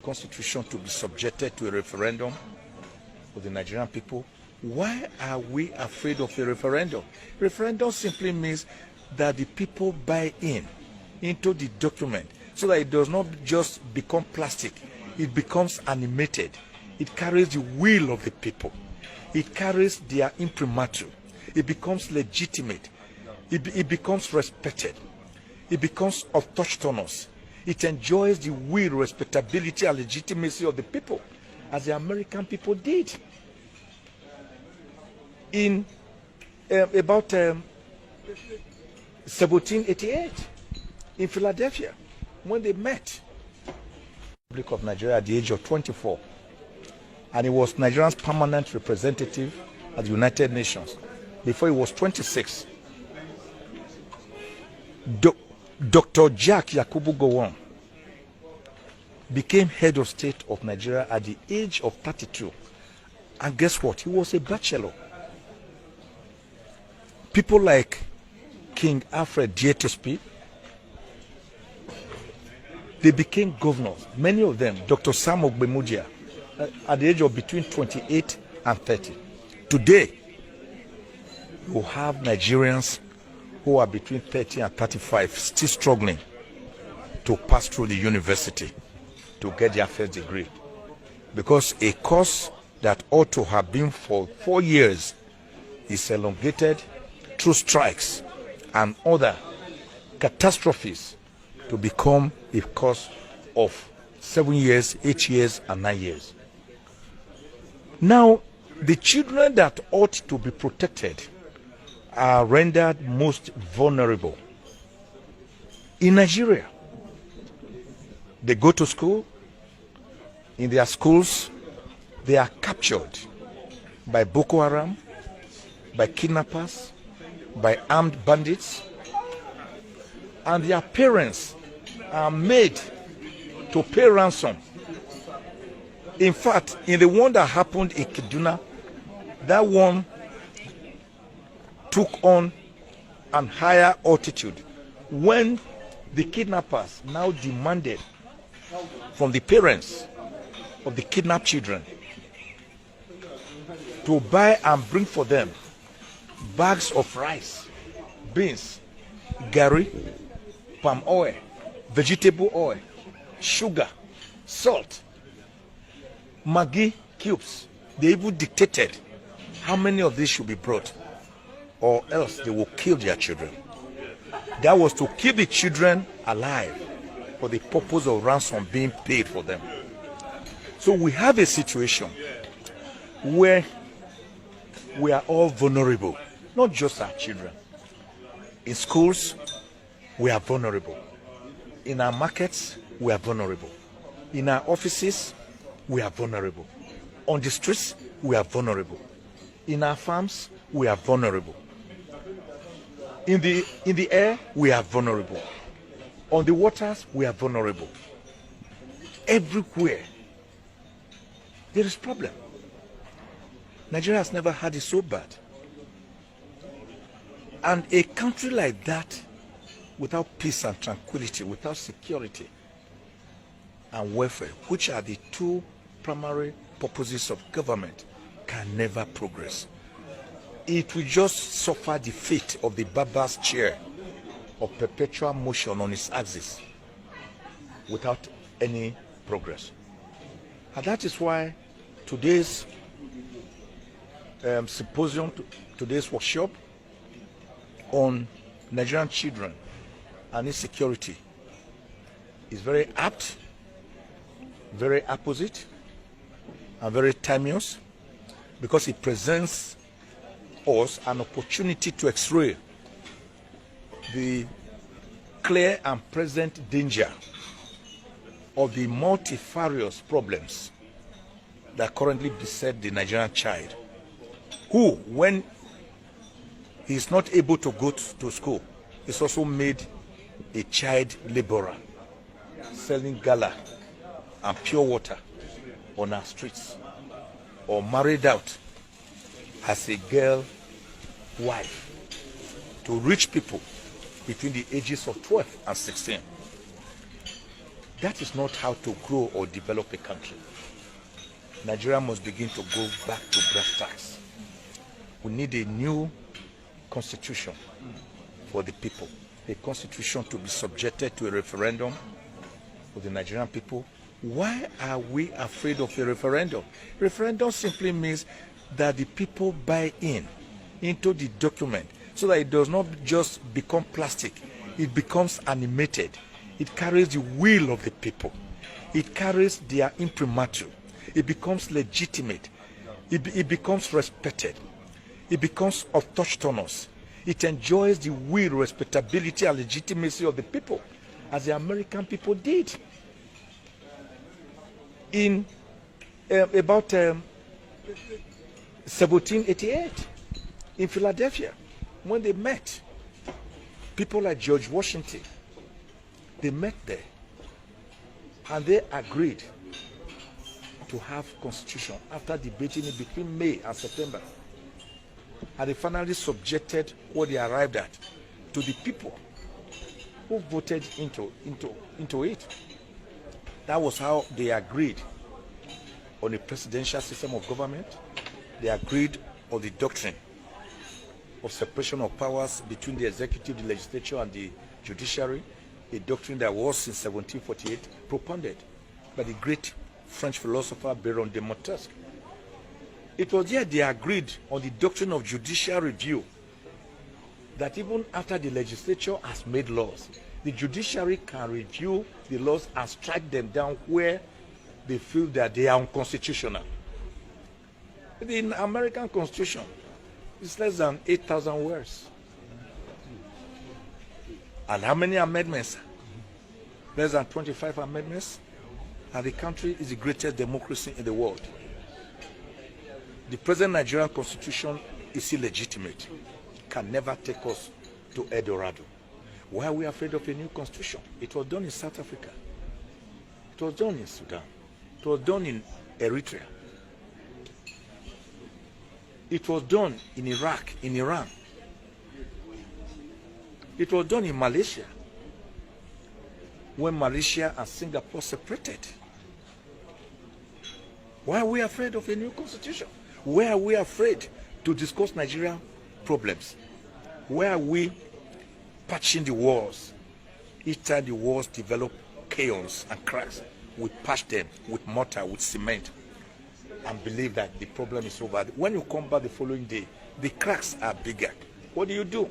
Constitution to be subjected to a referendum for the Nigerian people. Why are we afraid of a referendum? Referendum simply means that the people buy into the document so that it does not just become plastic. It becomes animated. It carries the will of the people. It carries their imprimatur. It becomes legitimate. It becomes respected. It becomes autochthonous. It enjoys the will, respectability, and legitimacy of the people, as the American people did. In about 1788, in Philadelphia, when they met, the Republic of Nigeria at the age of 24, and he was Nigeria's permanent representative at the United Nations before he was 26. Dr. Jack Yakubu Gowon became head of state of Nigeria at the age of 32. And guess what? He was a bachelor. People like King Alfred Dietespi, they became governors. Many of them, Dr. Sam Ogbemudia, at the age of between 28 and 30. Today, you have Nigerians who are between 30 and 35 still struggling to pass through the university to get their first degree, because a course that ought to have been for 4 years is elongated through strikes and other catastrophes to become a course of 7 years, 8 years, and 9 years. Now, the children that ought to be protected are rendered most vulnerable. In Nigeria, they go to school. In their schools, they are captured by Boko Haram, by kidnappers, by armed bandits, and their parents are made to pay ransom. In fact, in the one that happened in Kaduna, that one took on an higher altitude when the kidnappers now demanded from the parents of the kidnapped children to buy and bring for them bags of rice, beans, gari, palm oil, vegetable oil, sugar, salt, Maggi cubes. They even dictated how many of these should be brought, or else they will kill their children. That was to keep the children alive for the purpose of ransom being paid for them. So we have a situation where we are all vulnerable, not just our children. In schools, we are vulnerable. In our markets, we are vulnerable. In our offices, we are vulnerable. On the streets, we are vulnerable. In our farms, we are vulnerable. In the air, we are vulnerable. On the waters, we are vulnerable. Everywhere, there is problem. Nigeria has never had it so bad. And a country like that, without peace and tranquility, without security and welfare, which are the two primary purposes of government, can never progress. It will just suffer the fate of the barber's chair of perpetual motion on its axis without any progress. And that is why today's symposium, today's workshop on Nigerian children and insecurity is very apt, very apposite, and very timeless, because it presents us an opportunity to x-ray the clear and present danger of the multifarious problems that currently beset the Nigerian child, who, when he is not able to go to school, is also made a child laborer, selling gala and pure water on our streets, or married out as a girl wife to rich people between the ages of 12 and 16. That is not how to grow or develop a country. Nigeria must begin to go back to brass tacks. We need a new constitution for the people, a constitution to be subjected to a referendum for the Nigerian people. Why are we afraid of a referendum? Referendum simply means that the people buy into the document so that it does not just become plastic, it becomes animated. It carries the will of the people. It carries their imprimatur. It becomes legitimate. It becomes respected. It becomes autochthonous. It enjoys the will, respectability, and legitimacy of the people, as the American people did. In about 1788, in Philadelphia, when they met, people like George Washington, they met there, and they agreed to have constitution after debating it between May and September. And they finally subjected what they arrived at to the people who voted into it. That was how they agreed on a presidential system of government. They agreed on the doctrine of separation of powers between the executive, the legislature, and the judiciary, a doctrine that was in 1748 propounded by the great French philosopher Baron de Montesquieu. It was there they agreed on the doctrine of judicial review, that even after the legislature has made laws, the judiciary can review the laws and strike them down where they feel that they are unconstitutional. The American Constitution is less than 8,000 words. And how many amendments? Less than 25 amendments. And the country is the greatest democracy in the world. The present Nigerian Constitution is illegitimate. Can never take us to El Dorado. Why are we afraid of a new constitution? It was done in South Africa. It was done in Sudan. It was done in Eritrea. It was done in Iraq, in Iran. It was done in Malaysia, when Malaysia and Singapore separated. Why are we afraid of a new constitution? Why are we afraid to discuss Nigerian problems? Why are we patching the walls? Each time the walls develop chaos and cracks, we patch them with mortar, with cement, and believe that the problem is over. When you come back the following day, the cracks are bigger. What do?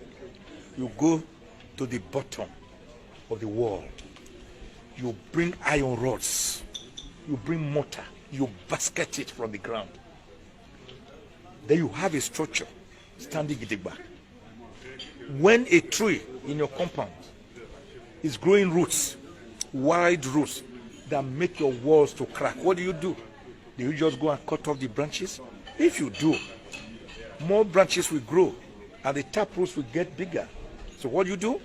You go to the bottom of the wall. You bring iron rods. You bring mortar. You basket it from the ground. Then you have a structure standing gidigba. When a tree in your compound is growing roots, wide roots that make your walls to crack, what do? Do you just go and cut off the branches? If you do, more branches will grow and the tap roots will get bigger. So what do?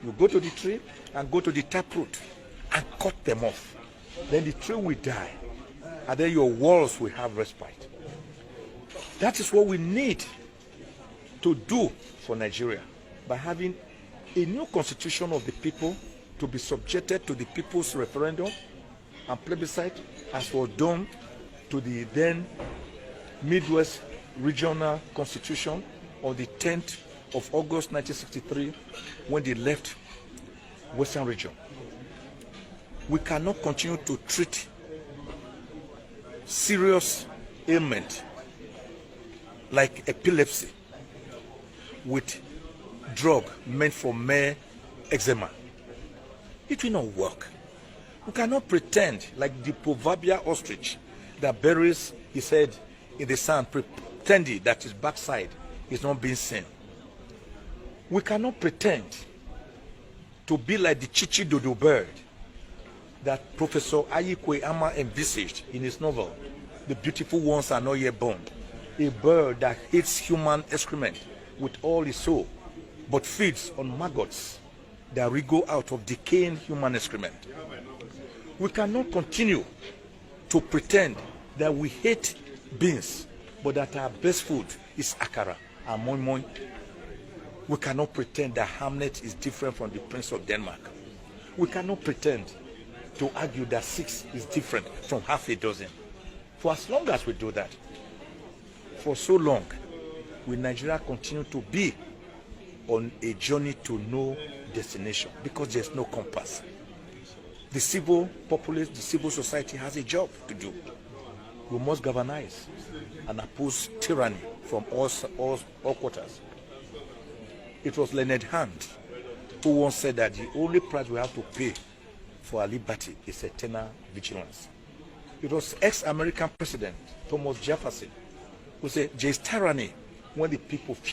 You go to the tree and go to the tap root and cut them off. Then the tree will die and then your walls will have respite. That is what we need to do for Nigeria, by having a new constitution of the people to be subjected to the people's referendum and plebiscite, as was done to the then Midwest Regional Constitution on the 10th of August 1963, when they left Western Region. We cannot continue to treat serious ailment like epilepsy with drug meant for mere eczema. It will not work. We cannot pretend like the proverbial ostrich that buries his head in the sand, pretending that his backside is not being seen. We cannot pretend to be like the chichidodo bird that Professor Ayikwe Ama envisaged in his novel, The Beautiful Ones Are Not Yet Born. A bird that hates human excrement with all his soul, but feeds on maggots that wriggle out of decaying human excrement. We cannot continue to pretend that we hate beans, but that our best food is akara and moi moi. We cannot pretend that Hamlet is different from the Prince of Denmark. We cannot pretend to argue that 6 is different from half a dozen. For as long as we do that, for so long, will Nigeria continue to be on a journey to no destination because there's no compass. The civil populace, the civil society has a job to do. We must galvanize and oppose tyranny from all quarters. It was Leonard Hand who once said that the only price we have to pay for our liberty is eternal vigilance. It was ex-American President Thomas Jefferson who said there is tyranny when the people fear